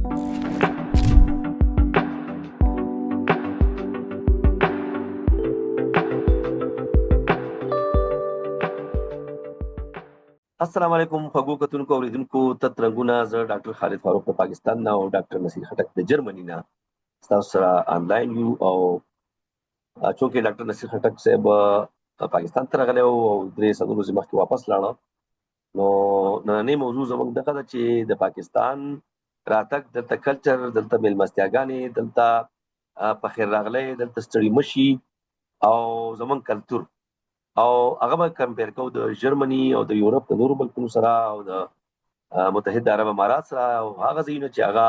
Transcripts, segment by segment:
السلام علیکم خوږو کتونکو اوریدونکو تت رنګونه. زه ډاکټر خالد فاروق د پاکستان نه او ډاکټر نصیر خټک د جرمني نه ستاسو سره آنلاین یو. او چونکې ډاکټر نصیر خټک صاحب پاکستان ته راغلی او 3 ورځې مخکې واپس لاړه، نو نننۍ موضوع زموږ دغه ده چې د پاکستان راتګ، دلته کلچر، دلته میلمستیاګانې، دلته په خیر راغلی، دلته ستړي مشي او زموږ کلتور، او هغه به کمپیر کوو د جرمني او د یورپ د نورو ملکونو سره او د متحده عرب امارات سره، او هغه ځایونه چې هغه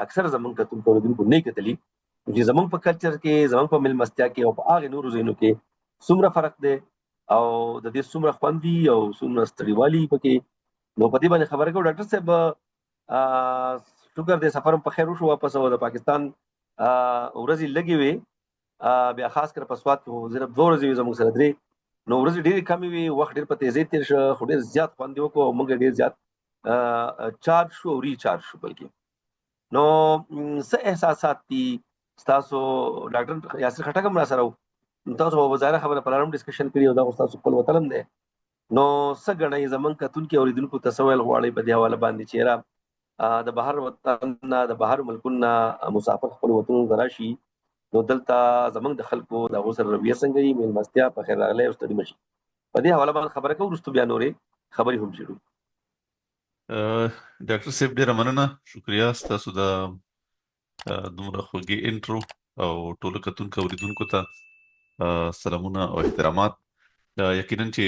اکثر زمونږ کتونکو اوریدونکو نه کتلي، چې زمونږ په کلچر کې، زمونږ په میلمستیا کې او په هغه نورو ځایونو کې څومره فرق دی او د دې څومره خوند دي او څومره ستړیوالي پکې. نو په دې باندې خبرې کوو. ډاکټر صاحب شکر دې سفر په خیر وشو واپس، او د پاکستان ورځې لګې وې، بیا خاص کر په سوات کې صرف 2 ورځې وې زموږ سره، 3 نو ورځې ډېرې کمې وې، وخت ډېر په تیزۍ تېر شه، خو ډېر زیات خوند یې وکړو او موږ ډېر زیات چارج شو او ریچارج شو. بلکې نو څه احساسات دي ستاسو؟ ډاکټر یاسر خټک هم راسره و، تاسو به ظاهره خبره په اړه هم ډسکشن کړي او دا خو ستاسو خپل وطن هم دی. نو څه ګڼئ زموږ کتونکي اوریدونکو ته څه ویل غواړئ په دې حواله باندې چې یاره د بهر وطن نه، د بهر ملکونو نه مسافر خپل وطنونو ته راشي، نو دلته زموږ د خلکو د هغو سره رویه څنګه وي، میلمستیا، په خیر راغلی او ستړي مشي. په دې حواله باندې خبره کوو، وروسته بیا نورې خبرې هم شروع. ډاکټر صاحب ډیره مننه، شکریا ستاسو د دومره خوږې انټرو او ټولو کتونکو اوریدونکو ته سلامونه او احترامات. یقینا چې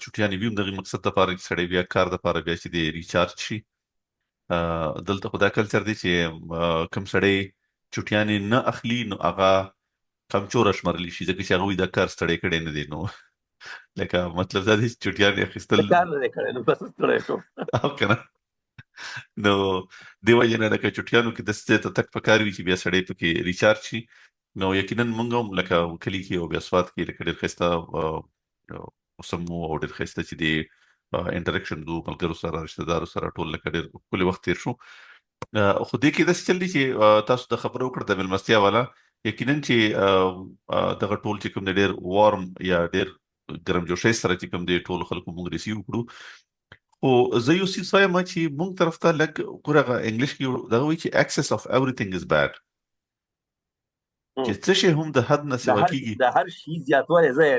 چټیانې ویم دغه مقصد لپاره چې سړی بیا کار لپاره بیا چې دی ریچارج شي. دلته خدا کلچر دی چې کم سړی چټیانې نه اخلي نو هغه کمچور شمرلی شي، ځکه چې هغه د کار ستړی کړي نه دي. نو لکه مطلب دا دی چې چټیانې اخیستل کار نه کړی نو بس ستړی شو او کنه. نو دیو جن لکه چټیانو کې د ستې تک پکار وی چې بیا سړی پکې ریچارج شي. نو یقینا مونږ هم لکه کلی کې او بیا سواد کې لکه ډېر خسته وسمو او ډېر خسته چې دی انټریکشن دو ملګرو سره، رشتہ دارو سره، ټول لکه ډېر کلی وخت تیر شو. خو دې کې د چل دي چې تاسو د خبرو کړ د ملمستیا والا، یقینا چې دغه ټول چې کوم ډېر وارم یا ډېر ګرمجوشي سره چې کوم دی ټول خلکو مونږ ریسیو کړو. او زه یو څه وایم چې مونږ طرف ته لګ کورغه انګلیش کې دا وایي چې access of everything is bad، چې څه شي هم د حد نه سوا کیږي، د هر شي زیاتوالی ځای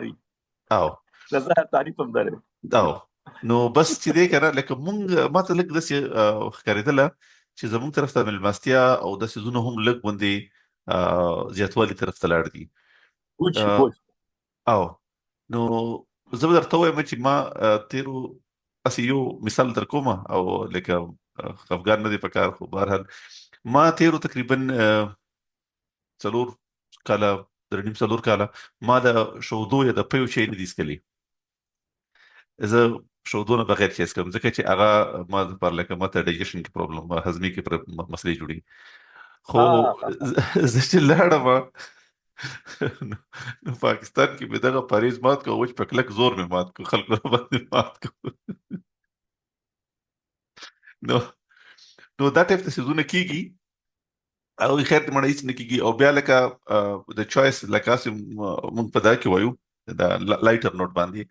او د زه تعریف هم درې او نو بس چې دې کنه لکه مونږ ماته لګ د څه ښکارېدله چې زموږ طرف ته ملمستیا او د سيزونو هم لګ باندې زیاتوالی طرف ته لاړ دي. او نو زه درته وایم چې ما تیرو اسی یو مثال در کومه او لکه افغان نه دی پکار، خو بهرحال ما تیرو تقریبا 4 کاله درنیم 4 کاله ما د شودو یا د پیو شي نه دي سکلي. زه شودونه بغیر چیس کوم ځکه چې هغه ما پر لکه ماته ډایجیشن کې پرابلم، هضمي کې مسلې جوړي. خو زه چې لاړم نو پاکستان کې به دغه پاریز مات کو، وچ پکلک زور مې مات کو، خلکو باندې مات کو. نو دا ټیپ ته سيزونه کیږي او خیر ته مړ هیڅ نه کیږي. او بیا لکه د چويس لکه مونږ په دا کې وایو دا لایټر نوٹ باندې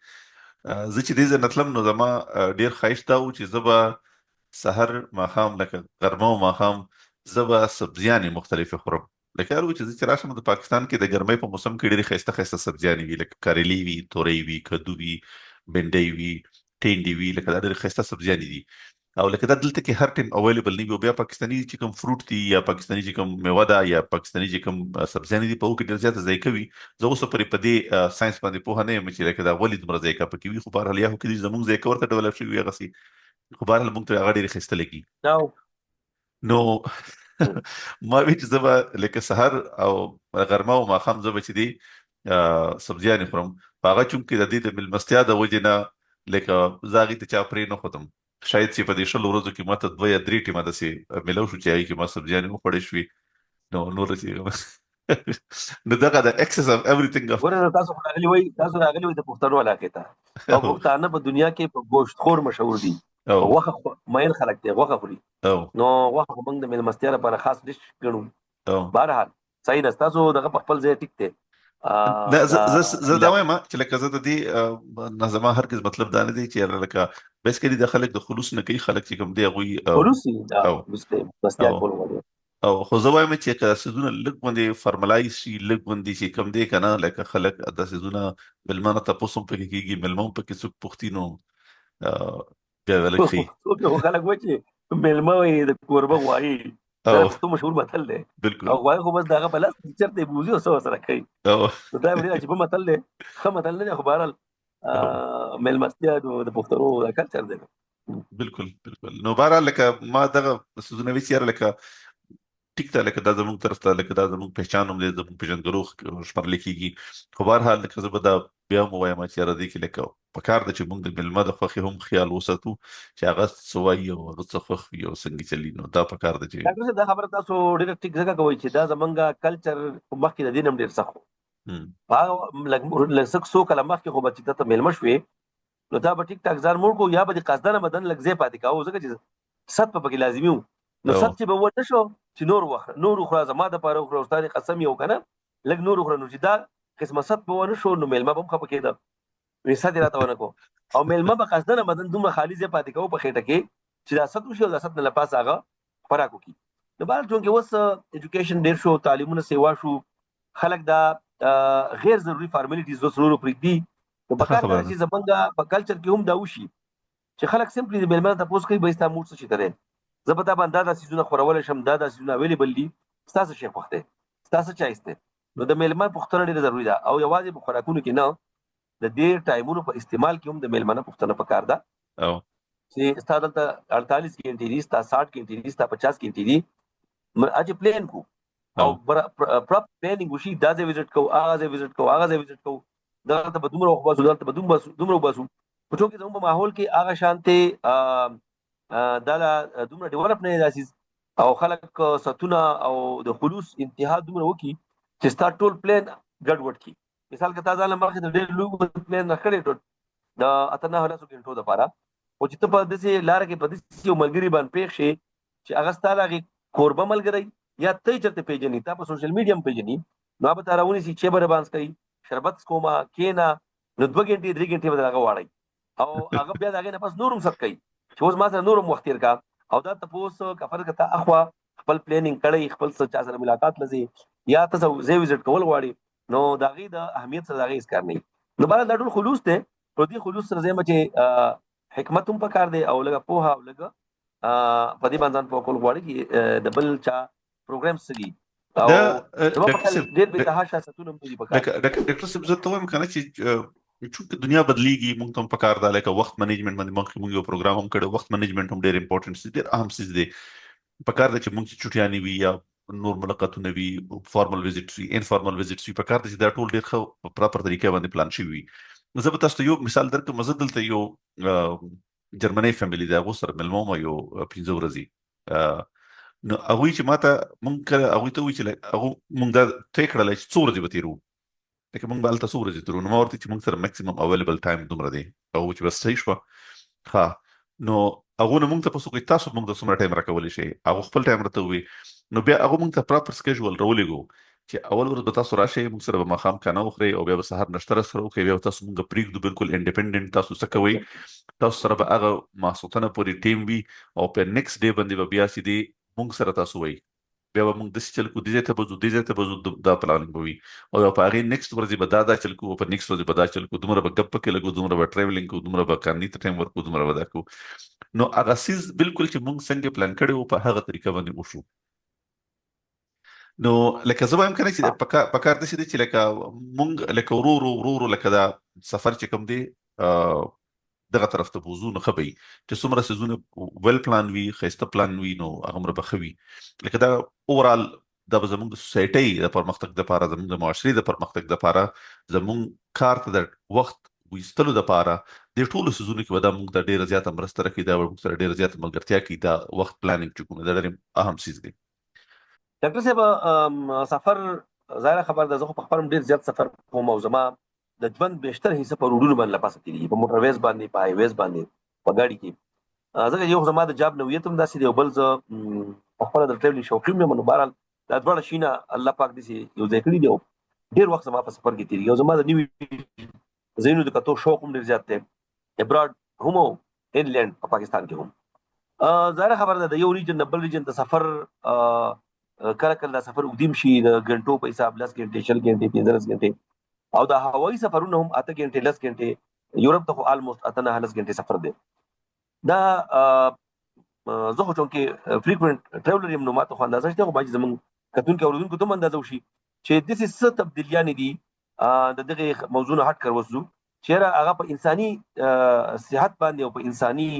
زه چې دې نتلم نو زما ډیر خواهش دا و چې زبا سحر ماخام لکه غرمه او ماخام زبا سبزیانې مختلفه خورم. لکه هر چې چې راشم د پاکستان کې د ګرمۍ په موسم کې ډېری خسته خسته سبزیانې وي، لکه کاریلی وي، تورې وي، کدو وي، بنډۍ وي، ټینډي وي، لکه دا ډېر خسته سبزیانې دي. او لکه دا دلته کې هر ټیم اویلیبل نه وي. بیا پاکستاني چې کوم فروټ دي یا پاکستاني چې کوم میوه ده یا پاکستاني چې کوم سبزیانې دي په کې ډېر زیات ذایقه وي. زه اوس پرې په دې ساينس باندې پوهه نه یم چې لکه دا ولې دومره ذایقه پکې وي. خو بهرحال یا کې زموږ ذایقه ورته ډیولپ شوی وي غسي، خو بهرحال موږ ته هغه ډېر خسته لګي. نو ما وی چې زما لکه سحر او غرمه او ماخام زما چې دي سبزیانې خورم. هغه چون کې د دې د ملمستیا د وجې نه لکه زاغي ته چا پرې نه ختم. شاید چې په دې شل ورځو کې ماته 2 یا 3 ټیمه د سي ملو شو چې هغه کې ما سبزیانې مو پړې شوې. نو نور چې نو دغه د اکسس اف ایوریثینګ اف ورته تاسو راغلی وای د پښتنو علاقې ته او پښتانه په دنیا کې په گوشت خور مشهور دي. او غوښه مین خلک دي، غوښه خوري. او نو غوښه خو موږ د میلمستیا لپاره خاص ډش ګڼو. او بهرحال صحیح ده، ستاسو دغه په خپل ځای ټیک دی. نه دا زه دا وایم چې لکه زه د دې نظم هرگز مطلب دا نه دی چې لکه بیسیکلی د خلک د خلوص نه کوي، خلک چې کوم دی غوي خلوصي دا او میلمستیا او کول غواړي. او خو زه وایم چې که سيزونه لږ باندې فرملایز شي، لږ باندې چې کوم دی کنه، لکه خلک د سيزونه ملمانه تاسو هم پکې کیږي، ملمون پکې څوک پوښتنو بیا ولک خي څوک خلک و چې میلمه وي د کوربه غوايي، دا او د پښتو مشهور متل دی. بالکل او غوايي خو بس دغه بلس چرته بوزي او سره کوي. او نو دا ډېر عجیب متل دی، ښه متل نه دی خو بهرحال او میلمستیا د پښتنو د کلچر دی. بالکل نو بهرحال لکه ما دغه سيزونه ویچاره لکه ټیک ته لکه دا زموږ طرف ته لکه دا زموږ پہچان هم دې زموږ پیژندګلو شمارل کیږي. خو بهرحال لکه زه به دا بیا مو وایم چې را دي کې لکه پکار د چې موږ د ملمه د خوخي هم خیال وساتو چې هغه سوي او هغه څه خوخ او څنګه چلی، نو دا پکار د چې ډاکټر صاحب دا خبره تاسو ډېر ټیک ځکه کوي چې دا زمونږ کلچر مخکې د دینم ډېر سخت هغه لږ څو کله مخکې خو به چې ته میلمه شوې نو دا به ټیک ټاک ځان موړ کو یا به د قصدنه بدن لږ ځای پاتې کاوه، ځکه چې ست په پکې لازمي وو. نو ست چې به ونه شو چې نور خورا زما د پاره خورا استاد قسم یو کنه لږ نور خورا، نو چې دا قسمه ست به ونه شو نو میلمه به هم خپه کېده، وې ست راته ونه کو او میلمه به قصدنه بدن دومره خالی ځای پاتې کاوه په خېټه کې چې دا ست وشي او دا ست نه لپاس هغه خوراک وکړي. نو بهر چونکې اوس ایجوکیشن ډېر شو، تعلیمونه سیوا شو، خلک دا غیر ضروري فارملیټیز اوس ورو پرېږدي. نو پکار دا چې زمونږ په کلچر کې هم دا وشي چې خلک سمپلی د میلمه تاسو کوي به ستا موډ څه شي ترې زه به تا باندې دا سيزونه خورول شم، دا سيزونه اویلیبل دي، ستاسو شي خوخته ستاسو چایسته. نو د میلمه پوښتنه ډیره ضروری ده او یوازې په خوراکونو کې نه، د دې ټایمونو په استعمال کې هم د میلمه پوښتنه پکار ده او چې ستاسو ته 48 غنټې دي، ستاسو 60 غنټې دي، ستاسو 50 غنټې دي، اج پلان کو او پراپ پلانینګ وشي، دا ځای وزټ کو، هغه ځای وزټ کو، هغه ځای وزټ کو، دا ته به دومره وخت باسو، دا ته به دومره باسو په ټول کې زموږ په ماحول کې هغه شانته دا دومره ډیولپ نه داسي او خلک ستونه او د خلوص انتها دومره وکي چې ستا ټول پلان ګډ وډ کی. مثال که تاسو له مخې د ډېر لوګ پلان نه کړی ټول د اتنه هلاسو غنټو د پاره او چې ته په دې لار کې په دې یو ملګری باندې پېښ شي چې هغه ستاره کوربه ملګری یا ته چرته پیژنې، تا په سوشل میډیا هم پیژنې، نو به تراونی سي چې بر باندې کوي شربت کوما کینا نو 2 غنټې 3 غنټې به هغه واړی او هغه بیا دغه نه پس نورم ست کوي چې اوس ما سره نورم وخت تیر کا او دا تاسو کفر کته اخوا خپل پلانینګ کړی، خپل چا سره ملاقات لزی یا تاسو زی وزټ کول غواړي، نو دغه د اهمیت سره دغه اس کار نه. نو بل دا ټول خلوص ته په دې خلوص سره زما چې حکمت هم پکار دی او لګه پوها او لګه په دې باندې په کول غواړي چې د بل چا پروګرام سګي او ډېر به تهاشه ستونه مې پکار. ډاکټر صاحب زه ته وایم کنه چې چونکه دنیا بدلیږي موږ ته پکار ده لکه وخت مینجمنت باندې موږ یو پروګرام هم کړو، وخت مینجمنت هم ډېر امپورټنت دي، ډېر اهم څه دي. پکار ده چې موږ چې چټیانی وي یا نور ملاقاتونه وي، فارمل ویزټ وي، انفارمل ویزټ وي، پکار ده چې دا ټول ډېر ښه په پراپر طریقې باندې پلان شي وي. زه به تاسو یو مثال درکړم. زه دلته یو جرمنی فیملی ده، هغه سره ملموم یو 15 ورځې نو هغه چې ماته مونږ هغه ته وی چې هغه مونږ دا ټیک کړل چې څو ورځې به تیرو، لکه مونږ به الته څو ورځې تیرو، نو ما ورته چې مونږ سره میکسیمم اویلیبل ټایم دومره دی او چې بس صحیح شو ها. نو هغه نو مونږ ته پسو کوي تاسو مونږ د څومره ټایم راکولې شي، هغه خپل ټایم راته وي. نو بیا هغه مونږ ته پراپر سکیجول رولېګو چې اول ورځ به تاسو راشي مونږ سره به مخام کنه وخري او بیا به سحر نشته سره وکړي، بیا تاسو مونږ پریږدو بالکل انډیپندنت تاسو څه کوي، تاسو سره به هغه ماسوتنه پوری ټیم وي او په نیکسټ ډے باندې به بیا سي دي مونږ سره تاسو وي، بیا به موږ د چل کو دي ته بزو دا پلانینګ وي او په هغه نیکسټ ورځې به دا چل کو، په نیکسټ ورځې به دا چل کو، دومره به ګپ کې لګو، دومره به ټریولینګ کو، دومره به کارنی ته ټایم ورکو، دومره به دا کو. نو هغه سیز بالکل چې موږ څنګه پلان کړو په هغه طریقه باندې وشو. نو لکه زه وایم کنه چې پکار د شي چې لکه موږ لکه ورو لکه دا سفر چې کوم دی دغه طرف ته بوزو نه خبي چې څومره سيزونه ویل پلان وي، خسته پلان وي، نو هغه مر بخوي لکه دا اورال د زموږ د سوسايټي د پرمختګ لپاره، زموږ د معاشري د پرمختګ لپاره، زموږ کار ته د وخت وستلو لپاره د ټولو سيزونو کې ودا موږ د ډېر زیات مرسته راکې، دا موږ سره ډېر زیات ملګرتیا کوي، دا وخت پلانینګ چې کوم دا ډېر اهم چیز دی. ډاکټر صاحب سفر ظاهر خبر ده، زه په خپل ډېر زیات سفر کوم او زما د ژوند بهتر حصہ په روډونو باندې لپاسه کیږي، په موټر ویز باندې، په های ویز باندې، په ګاډي کې. ځکه یو زما د جاب نوعیت هم داسې دی او بل زه خپله د ټریولینګ شوقین یم. نو بهرحال دا دواړه شیونه الله پاک داسې یو ځای کړي دي او ډېر وخت زما په سفر کې تېرېږي او زما د نوي ځایونو د کتو شوق هم ډېر زیات دی، ابراډ هم او انلینډ په پاکستان کې هم. ظاهره خبره ده د یو ریجن نه بل ریجن ته سفر کله کله دا سفر اوږدیم شي د ګنټو په حساب 10 غنټې 20 غنټې 15 غنټې او د هوایي سفرونه هم 8 غنټې 10 غنټې یورپ ته خو آلموست 8 9 غنټې سفر دی. دا زه خو چونکې فریکوینټ ټریولر یم نو ماته خو اندازه شته خو باید زمونږ کتونکي اورېدونکو ته هم اندازه وشي چې داسې څه تبدیلیانې دي د دغې موضوع نه هټ کر وځو چې یاره هغه په انساني صحت باندې او په انساني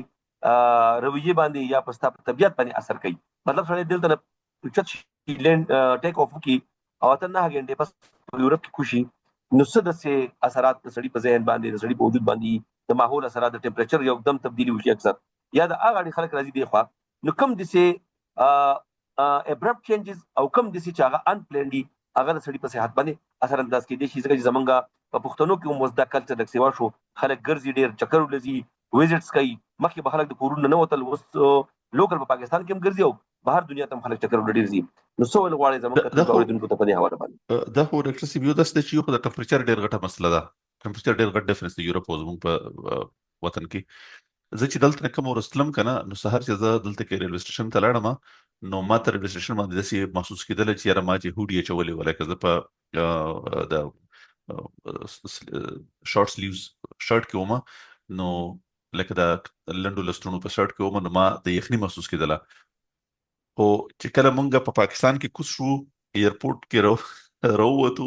رویې باندې یا په ستا په طبیعت باندې اثر کوي. مطلب سړی دلته نه اوچت شي لینډ ټیک اف وکړي او 8 9 غنټې بس په یورپ کې کوشي نو څه داسې اثرات د سړي په ذهن باندې د سړي په وجود باندې د ماحول اثرات د ټمپریچر یو دم تبدیلی وشي اکثر یا د هغه اړې خلک راځي دی خوا نو کم داسې ابرپټ چینجز او کم داسې چې هغه ان پلان دي هغه د سړي په صحت باندې اثر انداز کېدای شي. ځکه چې زمونږ په پښتنو کې هم اوس دا کلچر لږ سیوا شو، خلک ګرځي ډېر چکر ولځي ویزټس کوي. مخکې به خلک د کورونو نه وتل، اوس لوکل په پاکستان کې هم ګرځي او بهر دنیا ته هم خلک چکر ولډ ډېر ځي. نو څه ویل غواړئ زمونږ کتونکو اورېدونکو ته په دې حواله باندې؟ دا خو ډاکټر صاحب یو داسې دی چې یو خو د ټمپریچر ډېر غټه مسله ده. ټمپریچر ډېر غټ ډیفرنس دی یورپ او زموږ په وطن کې. زه چې دلته نه کوم ورستلم کنه نو سهار چې زه دلته کې ریلوی سټیشن ته لاړم نو ما ته ریلوی سټیشن باندې داسې محسوس کېدل چې یاره ما چې هوډي اچولې وه لکه زه په د شارټ سلیوز شرټ کې وم نو لکه د لنډو لسترونو په شرټ کې وم نو ما د یخني محسوس کېدله. خو چې کله مونږ په پاکستان کې کوز شو ایرپورټ کې راووتو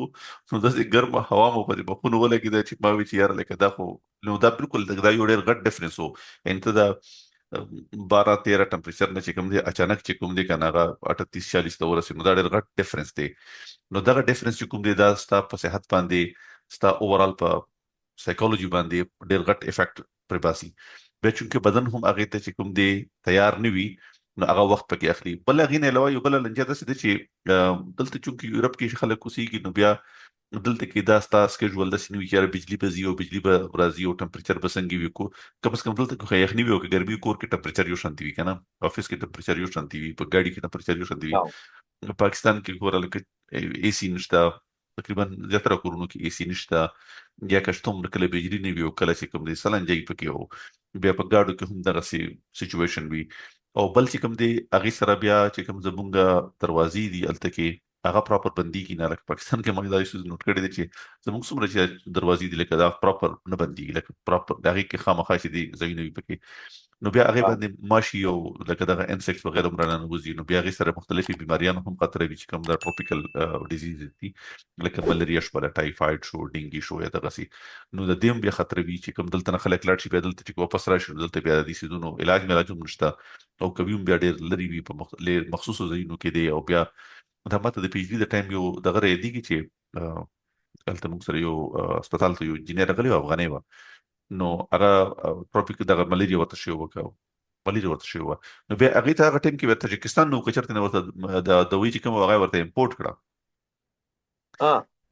نو داسې ګرمه هوا مو په مخونو ولګېده چې ما وی چې یاره لکه دا خو نو دا بالکل دا یو ډېر غټ ډفرنس و. یعنې ته دا 12-13 ټمپریچر نه چې کوم دی اچانک چې کوم دی کنه هغه 38-40 ته ورسېږي نو دا ډېر غټ ډفرنس دی. نو دغه ډفرنس چې کوم دی دا ستا په صحت باندې ستا اوورال په سایکولوژي باندې ډېر غټ افیکټ پرې باسي. بیا چونکې بدن هم هغې ته چې کوم دی تیار نه وي نو هغه وخت پکې اخلي. بل هغې نه علاوه یو بله لنجه داسې ده چې دلته چونکې یورپ کې خلک اوسېږي نو بیا دلته کې دا ستا سکیجول داسې نه وي چې یاره بجلي به ځي او بجلي به راځي او ټمپریچر به څنګه وي. کم از کم دلته کې خو یخني وي او که ګرمي کور کې ټمپریچر یو شانتي وي که نه افس کې ټمپریچر یو شانتي وي په ګاډي کې ټمپریچر یو شانتي وي. پاکستان کې ګوره لکه اي سي نشته تقریبا زیاتره کورونو کې اي سي نشته یا که شته هم کله بجلي نه وي او کله چې کوم دی سلنجۍ پکې وو بیا په ګاډو کې هم دغسې سچویشن وي. او بل چې کوم دی هغې سره بیا چې کوم زمونږ دروازې دي هلته کې هغه پراپر بندېږي نه. لکه پاکستان کې ما دا یو نوټ کړی دی چې زموږ څومره چې دروازې دي لکه دا پراپر نه بندېږي لکه پراپر د هغې کې خامخا چې دي ځایونه وي پکې نو بیا هغې باندې ماشي او لکه دغه انسیکټس وغیره هم راننوځي نو بیا هغې سره مختلفې بیماریان هم خطروي چې کوم دا ټروپیکل ډیزیز دي لکه ملیریا شوه ټایفاید شو ډینګي شو یا دغسې نو د دې هم بیا خطروي چې کوم دلته نه خلک لاړ شي بیا دلته چې واپس راشي نو دلته بیا د دې څیزونو علاج هم نشته او کوي هم بیا ډېر لرې وي په مخصوصو ځایونو کې دی. او بیا دا ماته د پی ایچ ډي د ټایم یو دغه یادېږي چې هلته موږ سره یو هسپتال ته یو انجینر راغلی و افغانی وه نو هغه ټروپیک دغه ملیریا ورته شوې وه نو بیا هغې ته هغه ټایم کې بیا تاجکستان نه و که چېرته نه ورته د دوی چې کومه هغه ورته امپورټ کړه.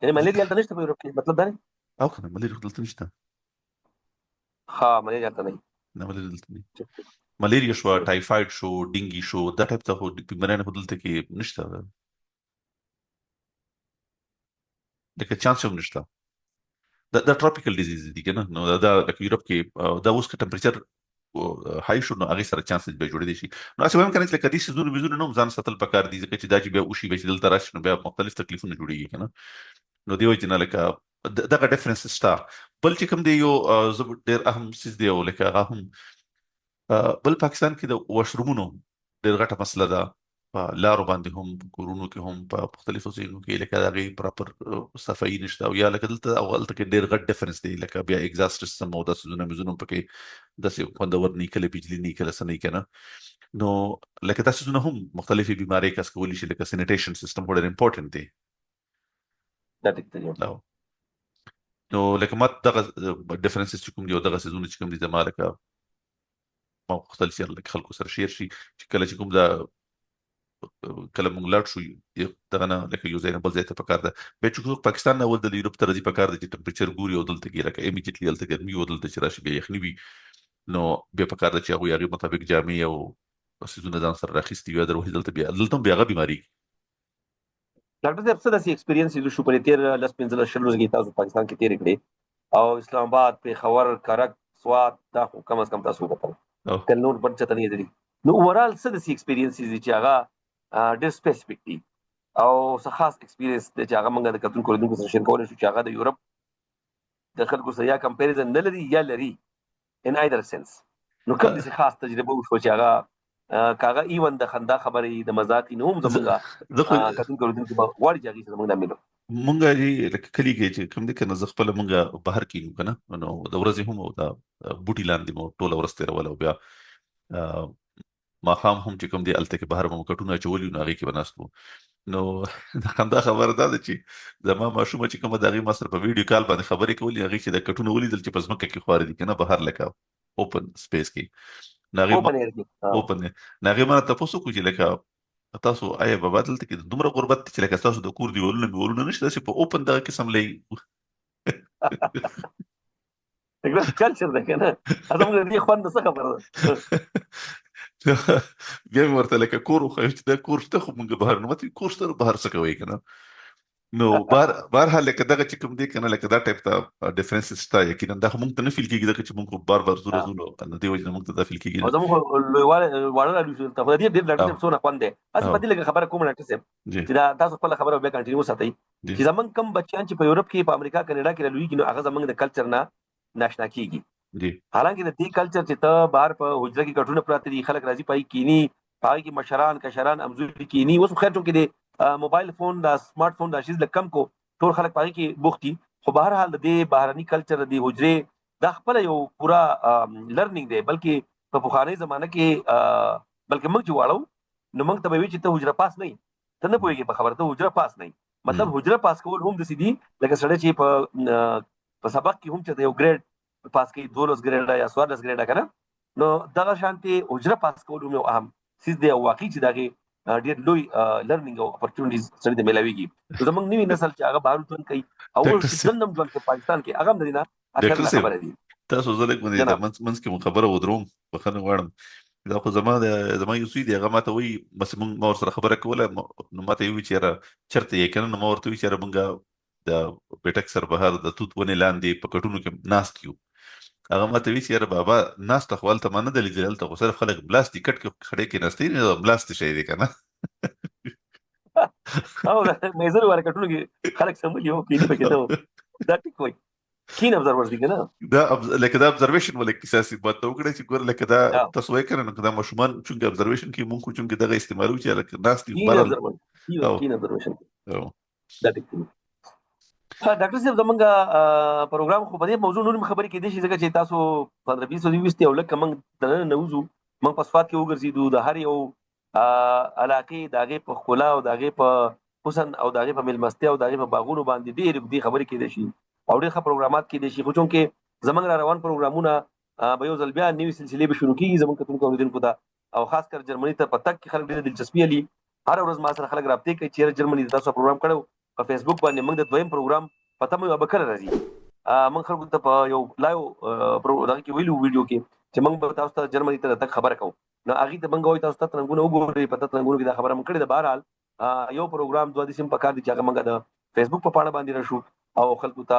یعنې ملیریا هلته نشته په یورپ کې مطلب دا دی او که نه ملیریا دلته نشته. ملیریا هلته نه ملیریا دلته نه ملیریا شوه ټایفاید شو ډینګي شو دا ټایپ ته خو بیماریان خو دلته کې نشته لکه چانس هم نشته. دا ټروپیکل ډیزیز دي که نه نو دا لکه یورپ کې دا اوس که ټمپریچر های شو نو هغې سره چانسز بیا جوړېدی شي. نو هسې وایم که نه چې لکه دې څیزونو بیزونو نه هم ځان ساتل پکار دي ځکه چې دا چې بیا وشي بیا چې دلته راشي نو بیا مختلف تکلیفونه جوړېږي که نه نو دې وجې نه لکه دغه ډفرنس شته. بل چې کوم دی یو ډېر اهم څیز دی او لکه هغه هم بل پاکستان کې د واشرومونو ډېر غټه مسله ده په لارو باندې هم په کورونو کې هم په مختلفو ځایونو کې لکه د هغې پراپر صفایي نشته او یا لکه دلته او هلته کې ډېر غټ ډفرنس دی لکه بیا اګزاست سیسټم او دا څیزونه میزونه هم پکې داسې خوندور نه وي کله بجلي نه وي کله څه نه وي که نه نو لکه دا څیزونه هم مختلفې بیمارۍ کس کولی شي لکه سینیټیشن سیسټم خو ډېر امپورټنټ دی. نو لکه ما دغه ډفرنسز چې کوم دي او دغه څیزونه چې کوم دي زما لکه ما مختلف لکه خلکو سره شیر شي چې کله چې کوم دا کله موږ لاړ شو دغه نه لکه یو ځای نه بل ځای ته پکار ده بیا چې څوک پاکستان نه اول د یورپ ته راځي پکار ده چې ټمپریچر ګوري او دلته کې لکه امیډیټلي هلته ګرمي او دلته چې راشي بیا یخني وي نو بیا په کار د چې هغه مطابق جامع او سيزونه ځان سره راخستي وي دروه دلته بیا غو بیماری ډاکټر صاحب څه داسې ایکسپیرینس یې شو په تیر لس 15 شل ورځې تاسو پاکستان کې تیر کړې او اسلام آباد پیښور کرک سوات دا خو کم از کم تاسو وکړل کله نور بل څه نه دي نو اورال څه داسې ایکسپیرینس دي چې هغه ډېر سپیسیفیک دي او څه خاص ایکسپیرینس چې هغه موږ د کتونکو لیدونکو سره شیر کولای شو چې هغه د یورپ د خلکو سره یا کمپیریزن نه لري یا لري ان ایدر سنس نو کوم داسې خاص تجربه وشو چې هغه کاغه ایون د خندا خبرې د مزاق نه هم زمونږه کتونکو لیدونکو غواړي چې هغه سره موږ ملو مونږه چې لکه کلی کې چې کوم دي کنه ز خپل مونږه بهر کې کنه نو د ورځې هم او د بوټي لاندې مو ټوله ورسته راول او بیا ما خام هم چې کوم دي الته کې بهر مو کټونه چولې نو هغه کې بناستو نو دا خندا خبره ده چې زما ماشومه چې کومه دغه مصر په ویډیو کال باندې خبرې کولې هغه چې د کټونه ولیدل چې پس مکه کې خوار دي کنه بهر لکه اوپن سپیس کې اوپن نغه ما تاسو کو چې لکه تاسو آیا په بدل ته کې دومره غربت چې لکه تاسو د کور دیولونه نشته چې په اوپن دغه قسم لې دغه کلچر ده کنه زموږ دې خوند څه خبره بیا ورته لکه کور خو چې د کور ته خو موږ بهر نو مته کور سره بهر څه کوي کنه نو بهر حال لکه دغه چې کوم دی کنه لکه دا ټایپ ته ډیفرنس شته یقینا دا موږ ته نه فیل کیږي چې موږ بار زور نو دی وجه موږ ته دا فیل کیږي زموږ وړاندې ته په دې ډېر څه نه خوندې اته په دې لکه خبره کوم نه څه چې دا تاسو خپل خبره به کنټینیو ساتي چې زمونږ کم بچیان چې په یورپ کې په امریکا کینیډا کې لوي نو هغه زمونږ د کلچر نه ناشنا کیږي حالانکه د دې کلچر چې ته بهر په حجره کې کټونه پراته دي خلک راځي پای کینی پای کې مشران کشران امزوري کینی اوس خیر ټو کې د موبایل فون دا سمارټ فون دا شیز لکم کو ټول خلک پای کې بوختي خو بهر حال د بهرني کلچر د حجره د خپل یو پورا لرنینګ دی بلکې په بخاري زمانه کې بلکې موږ جوړو نو موږ ته وی چې ته حجره پاس نه ته نه پوهیږي په خبره ته حجره پاس نه مطلب حجره پاس کول هم د سیدی لکه سړی چې په سبق کې هم چې یو ګریډ پاس کې 12 ګریډ یا 14 ګریډ کنه نو دغه شانتي حجره پاس کول هم یو اهم سیس دی او واقعي چې دغه ډېر لوی لرنینګ او اپورتونټیز سره د ملاويږي زمونږ نوې نسل چې هغه بهر ټون کوي او څنګه ژوند په پاکستان کې هغه مدینه اخر خبره دي تاسو زه لیک باندې د منځ کې خبره ودروم په خنه غواړم دا خو زما یو سوی دی هغه ماته وی بس موږ مور سره خبره کوله نو ماته یو چیرې چرته یې کنه نو مور ته چیرې موږ د بیٹک سر بهر د توت ونه لاندې په کټونو کې ناس کیو هغه ماته وی چیرې بابا ناس ته خپل ته منه د لیدل ته صرف خلک بلاستیک کټ کې خړې کې نستې نه بلاستیک شي دی کنه او مېزر ورکټونو کې خلک سمجي هو کې پکې دا ټیک وای کین ابزرور دي کنه دا لکه دا ابزرویشن ولکه اساسي بات وکړي چې ګور لکه دا تاسو وایي کنه دا مشمن چې ابزرویشن کې مونږ چې دغه استعمالو چې لکه ناس دي بل کین ابزرویشن دا ټیک ډاکټر صاحب زمونږ پروګرام خو په دې موضوع نور خبرې کې دي چې چې تاسو 15-20 وسته او لکه موږ نه نوزو موږ په صفات کې وګرځیدو د هر یو علاقې داغه په خلا او داغه په حسن او داغه په ملمستیا او داغه په باغونو باندې ډېر دې خبرې کې دي شي او ډېر ښه پروګرامات کې دي شي خو چونکې زمونږ روان پروګرامونه به یو ځل بیا نوې سلسله به شروع کیږي زمونږ کتونکو اوریدونکو ته او خاص کر جرمني ته پتک کې خلک ډېر دلچسپي لري هر ورځ ما سره خلک رابطه کوي چې جرمني تاسو پروګرام کړو په فیسبوک باندې موږ د دویم پروګرام پته مې وبکر راځي موږ خلکو ته په یو لایو دغه کې ویلو ویډیو کې چې موږ تاسو ته جرمني ته تک خبره کوو نو هغه ته موږ وایو تاسو ته څنګه وګورئ پته څنګه وګورئ دا خبره موږ کړې ده بهرحال یو پروګرام دوه دسم په کار دي چې هغه موږ د فیسبوک په پاڼه باندې راشو او خلکو ته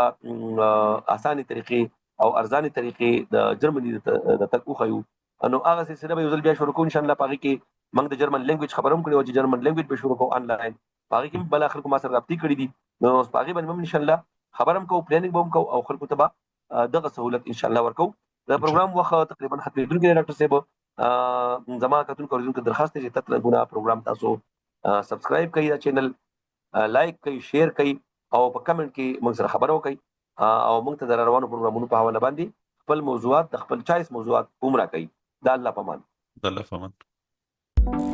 اساني طریقې او ارزاني طریقې د جرمني د تک وخیو نو هغه سلسله به یو ځل بیا شروع کوو ان شاء الله پاره کې موږ د جرمن لینګویج خبرم کړو چې جرمن لینګویج به شروع کوو آنلاین پاره کې بل اخر کو ما سره رابطه کړې دي نو اوس پاره باندې ان شاء الله خبرم کو پلانینګ بوم کو او خلکو ته دغه سہولت ان شاء الله ورکو دا پروګرام وخت تقریبا ختمېدونکو دی ډاکټر صاحب زما کتونکو ورزونکو درخواست دی چې تاسو غوڼه پروګرام تاسو سبسکرایب کړئ دا چینل لایک کړئ شیر کړئ او په کمنټ کې موږ سره خبرو کوي او موږ ته د روانو پروګرامونو په حواله باندې خپل موضوعات د خپل چایس موضوعات عمره کوي دا الله پامان الله پامان